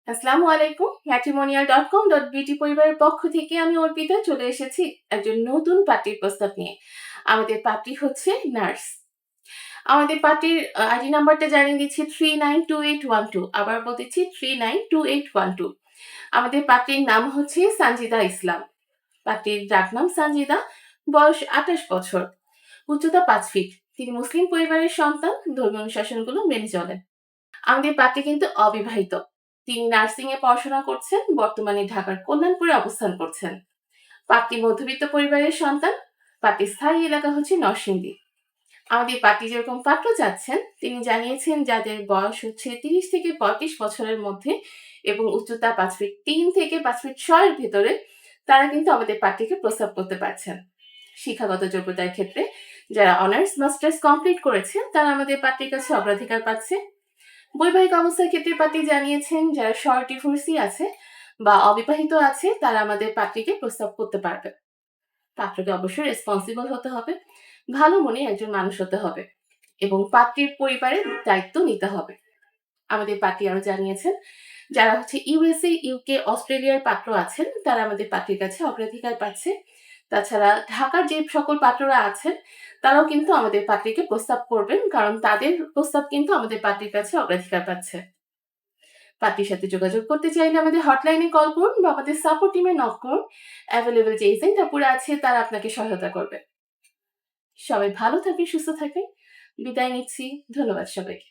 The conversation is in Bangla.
আসসালামু আলাইকুম। matrimonial.com.bt পরিবারের পক্ষ থেকে আমি অর্পিতা চলে এসেছি একজন নতুন পাত্রীর প্রস্তাব নিয়ে। আমাদের পাত্রী হচ্ছে নার্স। আমাদের পাত্রীর আইডি নাম্বারটা জানিয়ে দিচ্ছি 392812। আবার বলতেছি 392812। আমাদের পাত্রীর নাম হচ্ছে সানজিদা ইসলাম। পাত্রীর ডাকনাম সানজিদা। বয়স 28 বছর। উচ্চতা 5 ফিট। তিনি মুসলিম পরিবারের সন্তান। ধর্মীয় অনুশাসনগুলো মেনে চলেন। আমাদের পাত্রী কিন্তু অবিবাহিত। তিনি নার্সিং এ পড়াশোনা করছেন, বর্তমানে ঢাকার কল্যাণপুরে অবস্থান করছেন। পাত্রী মধ্যবিত্ত পরিবারের সন্তান। পাত্রীর স্থায়ী এলাকা হচ্ছে নরসিংদী। আমাদের পাত্রী যেরকম পাত্র চাচ্ছেন, তিনি জানিয়েছেন যাদের বয়স হচ্ছে 30 থেকে 35 বছরের মধ্যে এবং উচ্চতা 5 ফিট 3 থেকে 5 ফিট 6 এর ভেতরে, তারা কিন্তু আমাদের পাত্রীকে প্রস্তাব করতে পারছেন। শিক্ষাগত যোগ্যতার ক্ষেত্রে যারা অনার্স মাস্টার্স কমপ্লিট করেছেন তারা আমাদের পাত্রীর কাছে অগ্রাধিকার পাচ্ছে। বৈবাহিক অবস্থার ক্ষেত্রে পাত্রী জানিয়েছেন যারা শর্ট ডিভোর্সি আছে বা অবিবাহিত আছে তারা আমাদের পাত্রীকে প্রস্তাব করতে পারবে। পাত্রকে অবশ্যই রেসপন্সিবল হতে হবে, ভালো মনে একজন মানুষ হতে হবে এবং পাত্রীর পরিবারের দায়িত্ব নিতে হবে। আমাদের পাত্রী আরো জানিয়েছেন যারা হচ্ছে ইউএসএ, ইউকে, অস্ট্রেলিয়ার পাত্র আছেন তারা আমাদের পাত্রীর কাছে অগ্রাধিকার পাচ্ছে। তাছাড়া ঢাকার যে সকল পাত্ররা আছেন তারাও কিন্তু আমাদের পাত্রীকে প্রস্তাব করবেন, কারণ তাদের প্রস্তাব কিন্তু আমাদের পাত্রীর কাছে অগ্রাধিকার পাচ্ছে। পাত্রীর সাথে যোগাযোগ করতে চাইলে আমাদের হটলাইনে কল করুন বা আমাদের সাপোর্ট টিমে নক করুন। অ্যাভেলেবল যে এজেন্ট আপুরা আছে তারা আপনাকে সহায়তা করবে। সবাই ভালো থাকবেন, সুস্থ থাকবেন। বিদায় নিচ্ছি। ধন্যবাদ সবাইকে।